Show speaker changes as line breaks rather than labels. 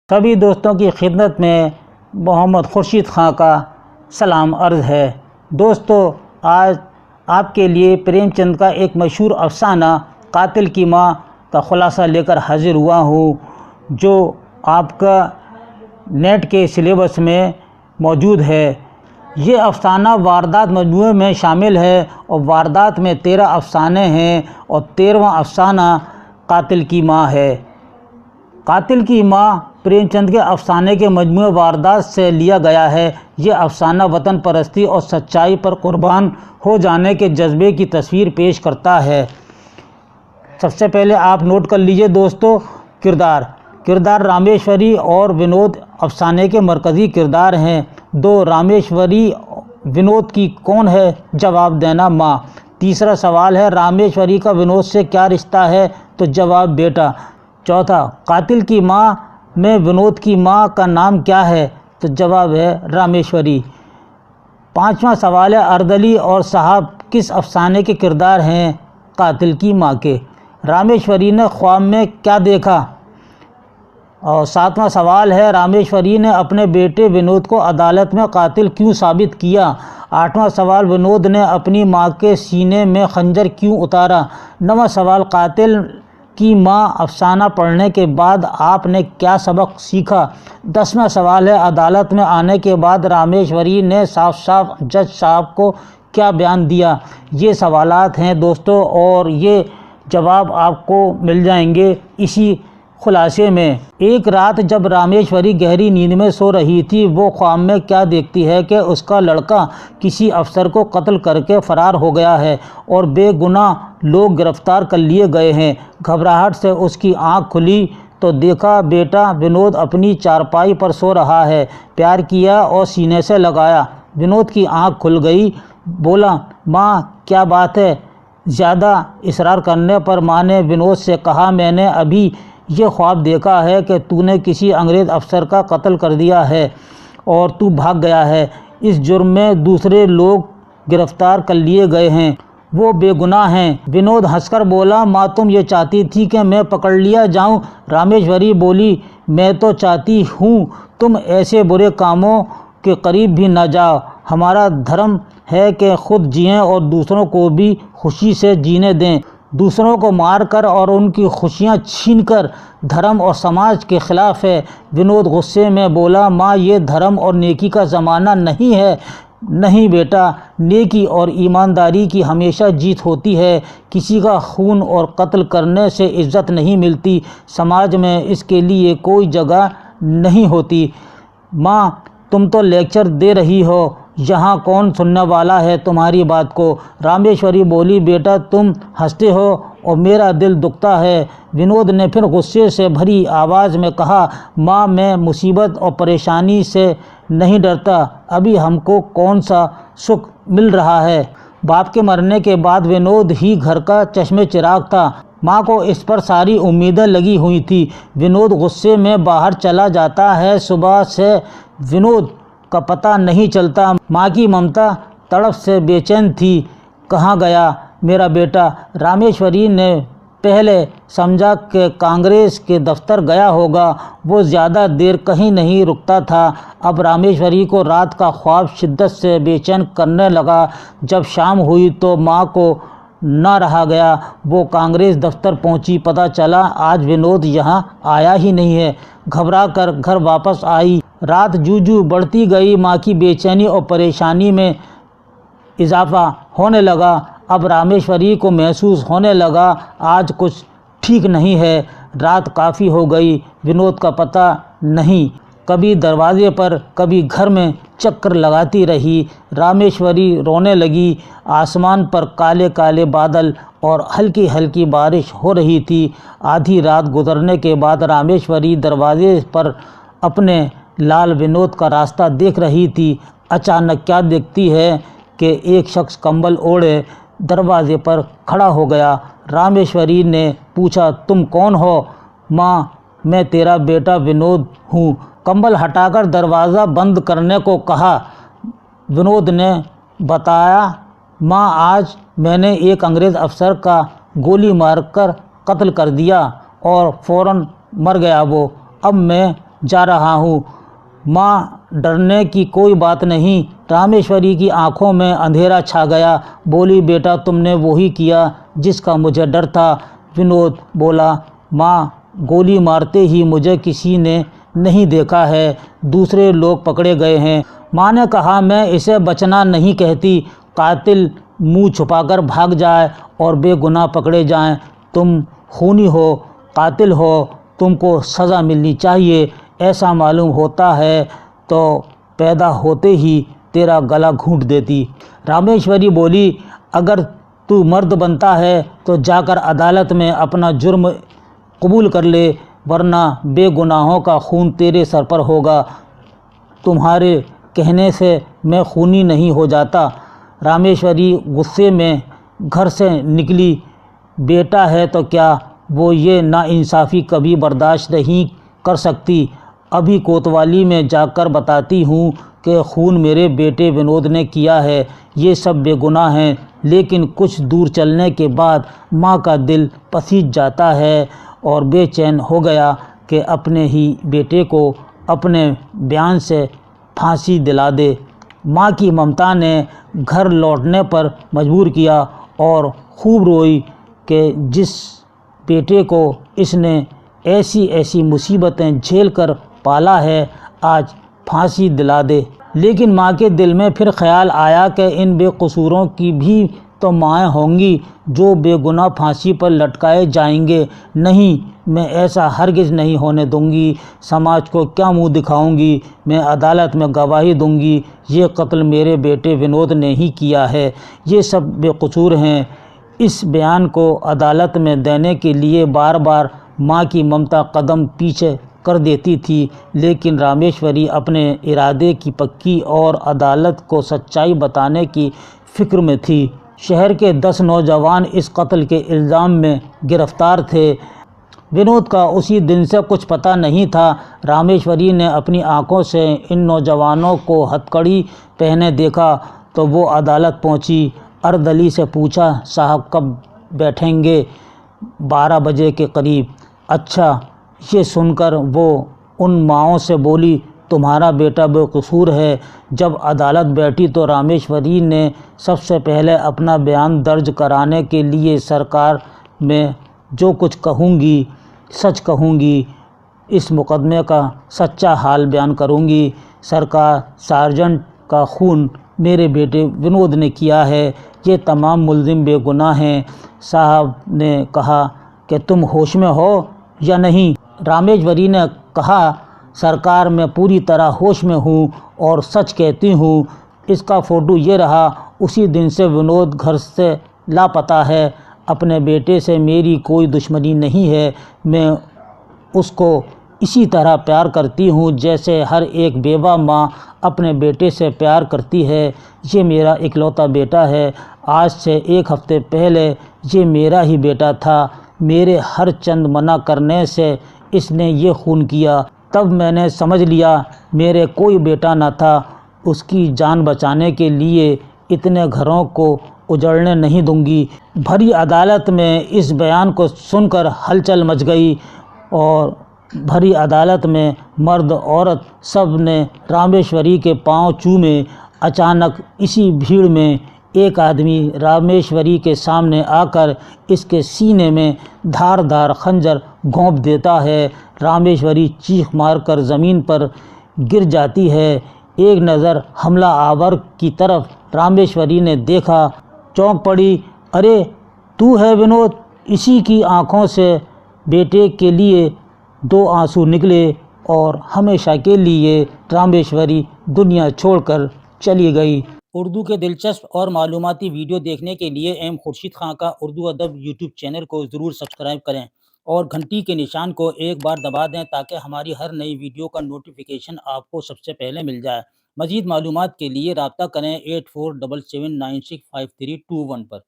سبھی دوستوں کی خدمت میں محمد خورشید خان کا سلام عرض ہے۔ دوستو، آج آپ کے لیے پریم چند کا ایک مشہور افسانہ قاتل کی ماں کا خلاصہ لے کر حاضر ہوا ہوں، جو آپ کا نیٹ کے سلیبس میں موجود ہے۔ یہ افسانہ واردات مجموعے میں شامل ہے اور واردات میں 13 افسانے ہیں اور 13واں افسانہ قاتل کی ماں ہے۔ قاتل کی ماں پریم چند کے افسانے کے مجموعے واردات سے لیا گیا ہے۔ یہ افسانہ وطن پرستی اور سچائی پر قربان ہو جانے کے جذبے کی تصویر پیش کرتا ہے۔ سب سے پہلے آپ نوٹ کر لیجئے دوستو، کردار رامیشوری اور ونود افسانے کے مرکزی کردار ہیں۔ رامیشوری ونود کی کون ہے؟ جواب دینا ماں۔ تیسرا سوال ہے رامیشوری کا ونود سے کیا رشتہ ہے؟ تو جواب بیٹا۔ چوتھا، قاتل کی ماں میں ونود کی ماں کا نام کیا ہے؟ تو جواب ہے رامیشوری۔ پانچواں سوال ہے اردلی اور صاحب کس افسانے کے کردار ہیں؟ قاتل کی ماں کے۔ رامیشوری نے خواب میں کیا دیکھا؟ اور ساتواں سوال ہے رامیشوری نے اپنے بیٹے ونود کو عدالت میں قاتل کیوں ثابت کیا؟ آٹھواں سوال، ونود نے اپنی ماں کے سینے میں خنجر کیوں اتارا؟ نواں سوال، قاتل کی ماں افسانہ پڑھنے کے بعد آپ نے کیا سبق سیکھا؟ 10واں سوال ہے عدالت میں آنے کے بعد رامیشوری نے صاف جج صاحب کو کیا بیان دیا؟ یہ سوالات ہیں دوستو، اور یہ جواب آپ کو مل جائیں گے اسی خلاصے میں۔ ایک رات جب رامیشوری گہری نیند میں سو رہی تھی، وہ خواب میں کیا دیکھتی ہے کہ اس کا لڑکا کسی افسر کو قتل کر کے فرار ہو گیا ہے اور بے گناہ لوگ گرفتار کر لیے گئے ہیں۔ گھبراہٹ سے اس کی آنکھ کھلی تو دیکھا بیٹا ونود اپنی چارپائی پر سو رہا ہے۔ پیار کیا اور سینے سے لگایا۔ ونود کی آنکھ کھل گئی، بولا ماں کیا بات ہے؟ زیادہ اصرار کرنے پر ماں نے ونود سے کہا میں نے ابھی یہ خواب دیکھا ہے کہ تو نے کسی انگریز افسر کا قتل کر دیا ہے اور تو بھاگ گیا ہے۔ اس جرم میں دوسرے لوگ گرفتار کر لیے گئے ہیں، وہ بے گناہ ہیں۔ ونود ہنس کر بولا ماں تم یہ چاہتی تھی کہ میں پکڑ لیا جاؤں؟ رامیشوری بولی میں تو چاہتی ہوں تم ایسے برے کاموں کے قریب بھی نہ جاؤ۔ ہمارا دھرم ہے کہ خود جئیں اور دوسروں کو بھی خوشی سے جینے دیں۔ دوسروں کو مار کر اور ان کی خوشیاں چھین کر دھرم اور سماج کے خلاف ہے۔ ونود غصے میں بولا ماں یہ دھرم اور نیکی کا زمانہ نہیں ہے۔ نہیں بیٹا، نیکی اور ایمانداری کی ہمیشہ جیت ہوتی ہے۔ کسی کا خون اور قتل کرنے سے عزت نہیں ملتی، سماج میں اس کے لیے کوئی جگہ نہیں ہوتی۔ ماں تم تو لیکچر دے رہی ہو، یہاں کون سننے والا ہے تمہاری بات کو؟ رامیشوری بولی بیٹا تم ہنستے ہو اور میرا دل دکھتا ہے۔ ونود نے پھر غصے سے بھری آواز میں کہا ماں میں مصیبت اور پریشانی سے نہیں ڈرتا، ابھی ہم کو کون سا سکھ مل رہا ہے؟ باپ کے مرنے کے بعد ونود ہی گھر کا چشم چراغ تھا، ماں کو اس پر ساری امیدیں لگی ہوئی تھی۔ ونود غصے میں باہر چلا جاتا ہے، صبح سے ونود کا پتہ نہیں چلتا۔ ماں کی ممتا تڑپ سے بے چین تھی، کہاں گیا میرا بیٹا؟ رامیشوری نے پہلے سمجھا کہ کانگریس کے دفتر گیا ہوگا، وہ زیادہ دیر کہیں نہیں رکتا تھا۔ اب رامیشوری کو رات کا خواب شدت سے بے چین کرنے لگا۔ جب شام ہوئی تو ماں کو نہ رہا گیا، وہ کانگریس دفتر پہنچی، پتہ چلا آج ونود یہاں آیا ہی نہیں ہے۔ گھبرا کر گھر واپس آئی۔ رات جوں بڑھتی گئی، ماں کی بے چینی اور پریشانی میں اضافہ ہونے لگا۔ اب رامیشوری کو محسوس ہونے لگا آج کچھ ٹھیک نہیں ہے۔ رات کافی ہو گئی، ونود کا پتہ نہیں، کبھی دروازے پر کبھی گھر میں چکر لگاتی رہی۔ رامیشوری رونے لگی۔ آسمان پر کالے کالے بادل اور ہلکی ہلکی بارش ہو رہی تھی۔ آدھی رات گزرنے کے بعد رامیشوری دروازے پر اپنے لال ونود کا راستہ دیکھ رہی تھی۔ اچانک کیا دیکھتی ہے کہ ایک شخص کمبل اوڑھے دروازے پر کھڑا ہو گیا۔ رامیشوری نے پوچھا تم کون ہو؟ ماں میں تیرا بیٹا ونود ہوں۔ کمبل ہٹا کر دروازہ بند کرنے کو کہا۔ ونود نے بتایا ماں آج میں نے ایک انگریز افسر کا گولی مار کر قتل کر دیا اور فوراً مر گیا وہ، اب میں جا رہا ہوں۔ ماں، ڈرنے کی کوئی بات نہیں۔ رامیشوری کی آنکھوں میں اندھیرا چھا گیا۔ بولی، بیٹا تم نے وہی کیا جس کا مجھے ڈر تھا۔ ونود بولا، ماں، گولی مارتے ہی مجھے کسی نے نہیں دیکھا ہے، دوسرے لوگ پکڑے گئے ہیں۔ ماں نے کہا، میں اسے بچنا نہیں کہتی۔ قاتل منہ چھپا کر بھاگ جائے اور بے گناہ پکڑے جائیں۔ تم خونی ہو، قاتل ہو، تم کو سزا ملنی چاہیے۔ ایسا معلوم ہوتا ہے تو پیدا ہوتے ہی تیرا گلا گھونٹ دیتی۔ رامیشوری بولی، اگر تو مرد بنتا ہے تو جا کر عدالت میں اپنا جرم قبول کر لے، ورنہ بے گناہوں کا خون تیرے سر پر ہوگا۔ تمہارے کہنے سے میں خونی نہیں ہو جاتا۔ رامیشوری غصے میں گھر سے نکلی۔ بیٹا ہے تو کیا، وہ یہ ناانصافی کبھی برداشت نہیں کر سکتی۔ ابھی کوتوالی میں جا کر بتاتی ہوں کہ خون میرے بیٹے ونود نے کیا ہے، یہ سب بے گناہ ہیں۔ لیکن کچھ دور چلنے کے بعد ماں کا دل پسیج جاتا ہے اور بے چین ہو گیا کہ اپنے ہی بیٹے کو اپنے بیان سے پھانسی دلا دے۔ ماں کی ممتا نے گھر لوٹنے پر مجبور کیا اور خوب روئی کہ جس بیٹے کو اس نے ایسی ایسی مصیبتیں جھیل کر پالا ہے، آج پھانسی دلا دے۔ لیکن ماں کے دل میں پھر خیال آیا کہ ان بے قصوروں کی بھی تو مائیں ہوں گی جو بے گناہ پھانسی پر لٹکائے جائیں گے۔ نہیں، میں ایسا ہرگز نہیں ہونے دوں گی۔ سماج کو کیا منہ دکھاؤں گی؟ میں عدالت میں گواہی دوں گی، یہ قتل میرے بیٹے ونود نے ہی کیا ہے، یہ سب بے قصور ہیں۔ اس بیان کو عدالت میں دینے کے لیے بار بار ماں کی ممتا قدم پیچھے کر دیتی تھی، لیکن رامیشوری اپنے ارادے کی پکی اور عدالت کو سچائی بتانے کی فکر میں تھی۔ شہر کے 10 نوجوان اس قتل کے الزام میں گرفتار تھے۔ ونود کا اسی دن سے کچھ پتہ نہیں تھا۔ رامیشوری نے اپنی آنکھوں سے ان نوجوانوں کو ہتھکڑی پہنے دیکھا تو وہ عدالت پہنچی۔ اردلی سے پوچھا، صاحب کب بیٹھیں گے؟ 12 بجے کے قریب۔ اچھا۔ یہ سن کر وہ ان ماؤں سے بولی، تمہارا بیٹا بے قصور ہے۔ جب عدالت بیٹھی تو رامیشوری نے سب سے پہلے اپنا بیان درج کرانے کے لیے، سرکار میں جو کچھ کہوں گی سچ کہوں گی، اس مقدمے کا سچا حال بیان کروں گی۔ سرکار، سارجنٹ کا خون میرے بیٹے ونود نے کیا ہے، یہ تمام ملزم بے گناہ ہیں۔ صاحب نے کہا کہ تم ہوش میں ہو یا نہیں؟ رامیشوری نے کہا، سرکار میں پوری طرح ہوش میں ہوں اور سچ کہتی ہوں۔ اس کا فوٹو یہ رہا۔ اسی دن سے ونود گھر سے لاپتہ ہے۔ اپنے بیٹے سے میری کوئی دشمنی نہیں ہے، میں اس کو اسی طرح پیار کرتی ہوں جیسے ہر ایک بیوہ ماں اپنے بیٹے سے پیار کرتی ہے۔ یہ میرا اکلوتا بیٹا ہے۔ آج سے 1 ہفتے پہلے یہ میرا ہی بیٹا تھا۔ میرے ہر چند منع کرنے سے اس نے یہ خون کیا۔ تب میں نے سمجھ لیا میرے کوئی بیٹا نہ تھا۔ اس کی جان بچانے کے لیے اتنے گھروں کو اجڑنے نہیں دوں گی۔ بھری عدالت میں اس بیان کو سن کر ہلچل مچ گئی اور بھری عدالت میں مرد عورت سب نے رامیشوری کے پاؤں چومے۔ اچانک اسی بھیڑ میں ایک آدمی رامیشوری کے سامنے آ کر اس کے سینے میں دھار دھار خنجر گھونپ دیتا ہے۔ رامیشوری چیخ مار کر زمین پر گر جاتی ہے۔ ایک نظر حملہ آور کی طرف رامیشوری نے دیکھا، چونک پڑی، ارے تو ہے ونود؟ اسی کی آنکھوں سے بیٹے کے لیے 2 آنسو نکلے اور ہمیشہ کے لیے رامیشوری دنیا چھوڑ کر چلی گئی۔ اردو کے دلچسپ اور معلوماتی ویڈیو دیکھنے کے لیے ایم خورشید خاں کا اردو ادب یوٹیوب چینل کو ضرور سبسکرائب کریں اور گھنٹی کے نشان کو ایک بار دبا دیں تاکہ ہماری ہر نئی ویڈیو کا نوٹیفیکیشن آپ کو سب سے پہلے مل جائے۔ مزید معلومات کے لیے رابطہ کریں 8477965321 پر۔